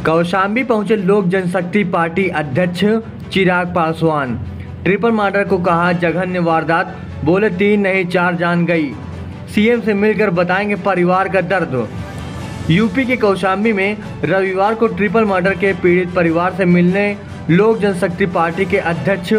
कौशाम्बी पहुंचे लोक जनशक्ति पार्टी अध्यक्ष चिराग पासवान। ट्रिपल मर्डर को कहा जघन्य वारदात, बोले 3 नहीं 4 जान गई। सीएम से मिलकर बताएंगे परिवार का दर्द। यूपी के कौशाम्बी में रविवार को ट्रिपल मर्डर के पीड़ित परिवार से मिलने लोक जनशक्ति पार्टी के अध्यक्ष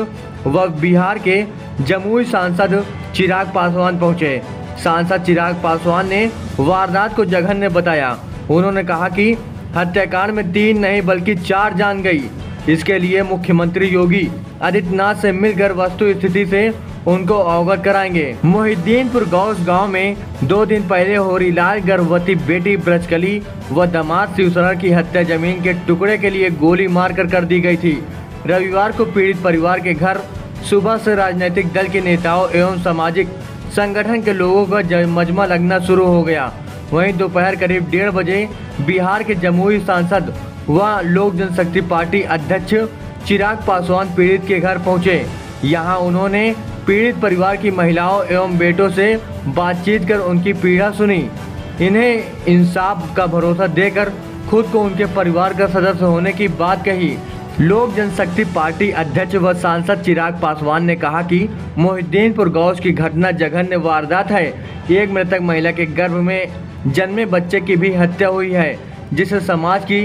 व बिहार के जमुई सांसद चिराग पासवान पहुंचे। सांसद चिराग पासवान ने वारदात को जघन्य बताया। उन्होंने कहा कि हत्याकांड में 3 नहीं बल्कि 4 जान गई। इसके लिए मुख्यमंत्री योगी आदित्यनाथ से मिलकर वस्तु स्थिति से उनको अवगत कराएंगे। मोहिद्दीनपुर गौस गांव में 2 दिन पहले होरीलाल गर्भवती बेटी ब्रजकली व दामाद शिवशरण की हत्या जमीन के टुकड़े के लिए गोली मारकर कर दी गई थी। रविवार को पीड़ित परिवार के घर सुबह से राजनीतिक दल के नेताओं एवं सामाजिक संगठन के लोगों का मजमा लगना शुरू हो गया। वहीं दोपहर करीब 1:30 बजे बिहार के जमुई सांसद व लोक जनशक्ति पार्टी अध्यक्ष चिराग पासवान पीड़ित के घर पहुंचे। यहां उन्होंने पीड़ित परिवार की महिलाओं एवं बेटों से बातचीत कर उनकी पीड़ा सुनी। इन्हें इंसाफ का भरोसा देकर खुद को उनके परिवार का सदस्य होने की बात कही। लोक जनशक्ति पार्टी अध्यक्ष व सांसद चिराग पासवान ने कहा कि मोहिद्दीनपुर गौस की घटना जघन्य वारदात है। एक मृतक महिला के गर्भ में जन्मे बच्चे की भी हत्या हुई है, जिसे समाज की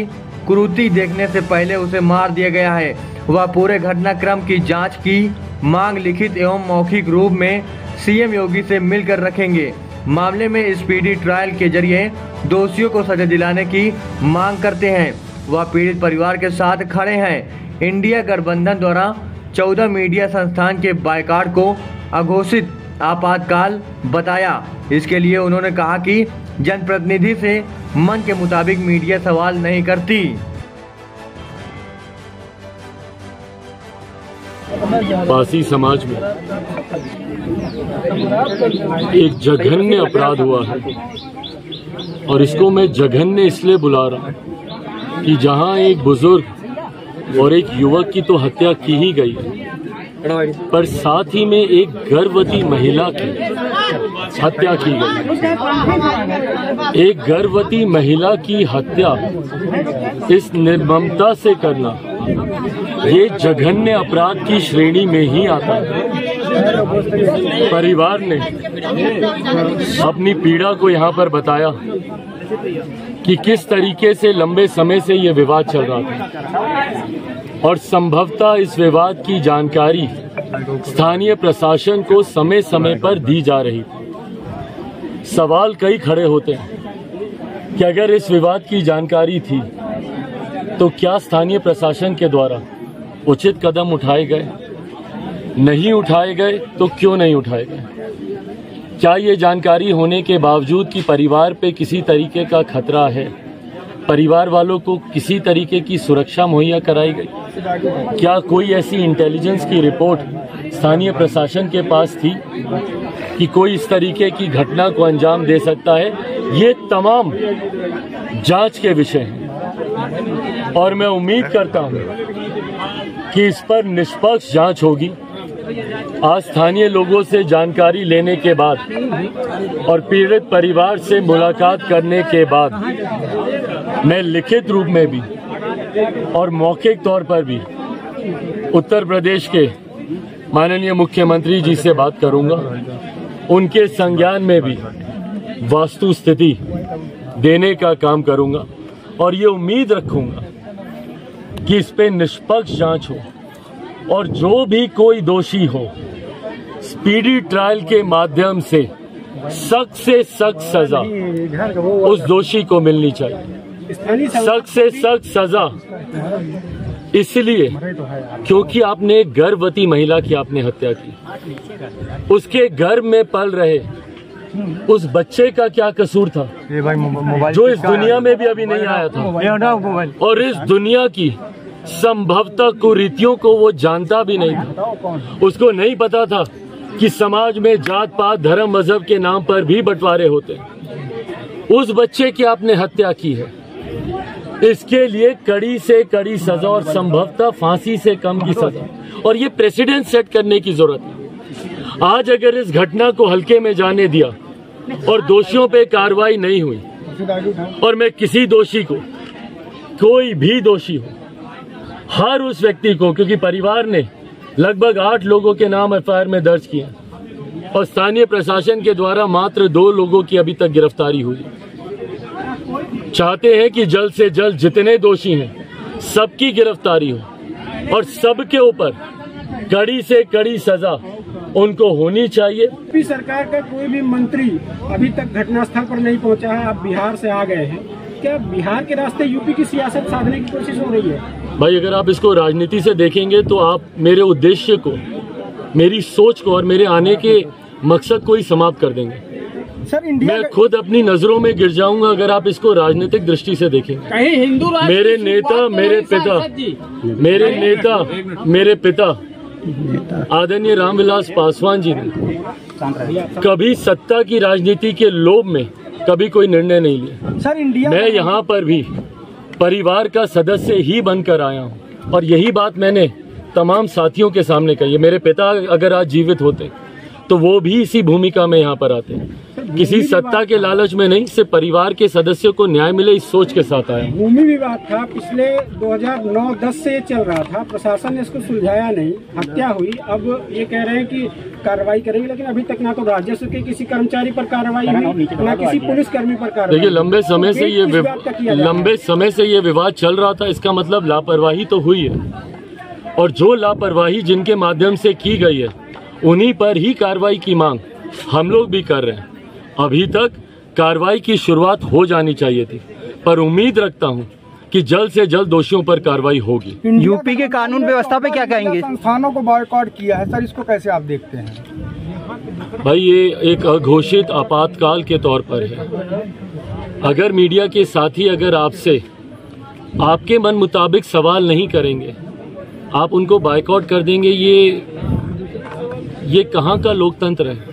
कुरीति देखने से पहले उसे मार दिया गया है। वह पूरे घटनाक्रम की जांच की मांग लिखित एवं मौखिक रूप में सीएम योगी से मिलकर रखेंगे। मामले में स्पीडी ट्रायल के जरिए दोषियों को सजा दिलाने की मांग करते हैं। वह पीड़ित परिवार के साथ खड़े हैं। इंडिया गठबंधन द्वारा 14 मीडिया संस्थान के बायकॉट को अघोषित आपातकाल बताया। इसके लिए उन्होंने कहा कि जनप्रतिनिधि से मन के मुताबिक मीडिया सवाल नहीं करती। पासी समाज में एक जघन्य अपराध हुआ है और इसको मैं जघन्य इसलिए बुला रहा हूँ कि जहाँ एक बुजुर्ग और एक युवक की तो हत्या की ही गई है, पर साथ ही में एक गर्भवती महिला की हत्या की गई। एक गर्भवती महिला की हत्या इस निर्ममता से करना ये जघन्य अपराध की श्रेणी में ही आता है। परिवार ने अपनी पीड़ा को यहाँ पर बताया कि किस तरीके से लंबे समय से ये विवाद चल रहा था और संभवतः इस विवाद की जानकारी स्थानीय प्रशासन को समय समय पर दी जा रही थी। सवाल कई खड़े होते हैं कि अगर इस विवाद की जानकारी थी तो क्या स्थानीय प्रशासन के द्वारा उचित कदम उठाए गए? नहीं उठाए गए तो क्यों नहीं उठाए गए? क्या ये जानकारी होने के बावजूद कि परिवार पे किसी तरीके का खतरा है, परिवार वालों को किसी तरीके की सुरक्षा मुहैया कराई गई? क्या कोई ऐसी इंटेलिजेंस की रिपोर्ट स्थानीय प्रशासन के पास थी कि कोई इस तरीके की घटना को अंजाम दे सकता है? ये तमाम जांच के विषय हैं और मैं उम्मीद करता हूं कि इस पर निष्पक्ष जांच होगी। आज स्थानीय लोगों से जानकारी लेने के बाद और पीड़ित परिवार से मुलाकात करने के बाद मैं लिखित रूप में भी और मौखिक तौर पर भी उत्तर प्रदेश के माननीय मुख्यमंत्री जी से बात करूंगा। उनके संज्ञान में भी वास्तु स्थिति देने का काम करूंगा और ये उम्मीद रखूंगा कि इस पे निष्पक्ष जांच हो और जो भी कोई दोषी हो स्पीडी ट्रायल के माध्यम से सख्त सजा उस दोषी को मिलनी चाहिए। सख्त सजा इसलिए क्योंकि आपने एक गर्भवती महिला की आपने हत्या की। उसके गर्भ में पल रहे उस बच्चे का क्या कसूर था जो इस दुनिया में भी अभी नहीं आया था और इस दुनिया की संभवतः कुरीतियों को वो जानता भी नहीं था। उसको नहीं पता था कि समाज में जात पात धर्म मजहब के नाम पर भी बंटवारे होते हैं। उस बच्चे की आपने हत्या की है, इसके लिए कड़ी से कड़ी सजा और संभवतः फांसी से कम की सजा और ये प्रेसिडेंट सेट करने की जरूरत है। आज अगर इस घटना को हल्के में जाने दिया और दोषियों पे कार्रवाई नहीं हुई और मैं किसी दोषी को, कोई भी दोषी हो, हर उस व्यक्ति को, क्योंकि परिवार ने लगभग 8 लोगों के नाम एफआईआर में दर्ज किए और स्थानीय प्रशासन के द्वारा मात्र 2 लोगों की अभी तक गिरफ्तारी हुई। चाहते हैं कि जल्द से जल्द जितने दोषी हैं सबकी गिरफ्तारी हो और सबके ऊपर कड़ी से कड़ी सजा उनको होनी चाहिए। यूपी सरकार का कोई भी मंत्री अभी तक घटनास्थल पर नहीं पहुंचा है। आप बिहार से आ गए हैं, क्या बिहार के रास्ते यूपी की सियासत साधने की कोशिश हो रही है? भाई, अगर आप इसको राजनीति से देखेंगे तो आप मेरे उद्देश्य को, मेरी सोच को और मेरे आने के मकसद को ही समाप्त कर देंगे। सर, मैं खुद अपनी नजरों में गिर जाऊंगा अगर आप इसको राजनीतिक दृष्टि से देखेंगे। कहीं हिंदू मेरे नेता, मेरे पिता आदरणीय रामविलास पासवान जी ने कभी सत्ता की राजनीति के लोभ में कभी कोई निर्णय नहीं लिया। सर, इंडिया मैं यहाँ पर भी परिवार का सदस्य ही बनकर आया हूँ और यही बात मैंने तमाम साथियों के सामने कही है। मेरे पिता अगर आज जीवित होते तो वो भी इसी भूमिका में यहाँ पर आते। किसी सत्ता के लालच में नहीं, सिर्फ परिवार के सदस्यों को न्याय मिले इस सोच के साथ आया। भूमि विवाद था, पिछले 2009-10 से चल रहा था, प्रशासन ने इसको सुलझाया नहीं, हत्या हुई। अब ये कह रहे हैं कि कार्रवाई करेंगे, लेकिन अभी तक ना तो राजस्व के किसी कर्मचारी पर कार्रवाई हुई, ना किसी पुलिसकर्मी पर कार्रवाई। देखिए, लंबे समय से ये विवाद चल रहा था, इसका मतलब लापरवाही तो हुई है और जो लापरवाही जिनके माध्यम से की गई है उन्हीं पर ही कार्रवाई की मांग हम लोग भी कर रहे हैं। अभी तक कार्रवाई की शुरुआत हो जानी चाहिए थी, पर उम्मीद रखता हूं कि जल्द से जल्द दोषियों पर कार्रवाई होगी। यूपी के कानून व्यवस्था पे क्या कहेंगे? संस्थानों को बॉयकॉट किया है सर, इसको कैसे आप देखते हैं? भाई, ये एक अघोषित आपातकाल के तौर पर है। अगर मीडिया के साथी अगर आपसे आपके मन मुताबिक सवाल नहीं करेंगे, आप उनको बायकॉट कर देंगे, ये कहाँ का लोकतंत्र है?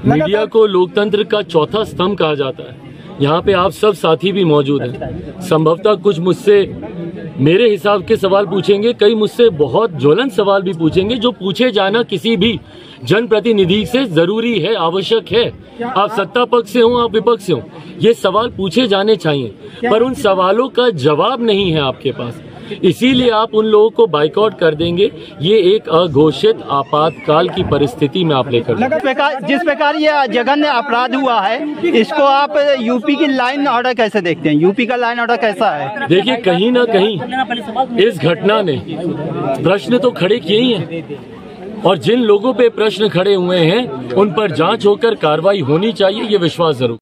मीडिया को लोकतंत्र का चौथा स्तंभ कहा जाता है। यहाँ पे आप सब साथी भी मौजूद हैं। संभवतः कुछ मुझसे मेरे हिसाब के सवाल पूछेंगे, कई मुझसे बहुत ज्वलंत सवाल भी पूछेंगे, जो पूछे जाना किसी भी जनप्रतिनिधि से जरूरी है, आवश्यक है। आप सत्ता पक्ष से हो, आप विपक्ष से हो, ये सवाल पूछे जाने चाहिए, पर उन सवालों का जवाब नहीं है आपके पास, इसीलिए आप उन लोगों को बाइकआउट कर देंगे। ये एक अघोषित आपातकाल की परिस्थिति में आप लेकर जिस प्रकार ये जघन्य अपराध हुआ है, इसको आप यूपी की लाइन ऑर्डर कैसे देखते हैं? यूपी का लाइन ऑर्डर कैसा है? देखिए, कहीं ना कहीं इस घटना ने प्रश्न तो खड़े किए ही हैं और जिन लोगों पे प्रश्न खड़े हुए हैं उन पर जांच होकर कार्रवाई होनी चाहिए, ये विश्वास जरूर।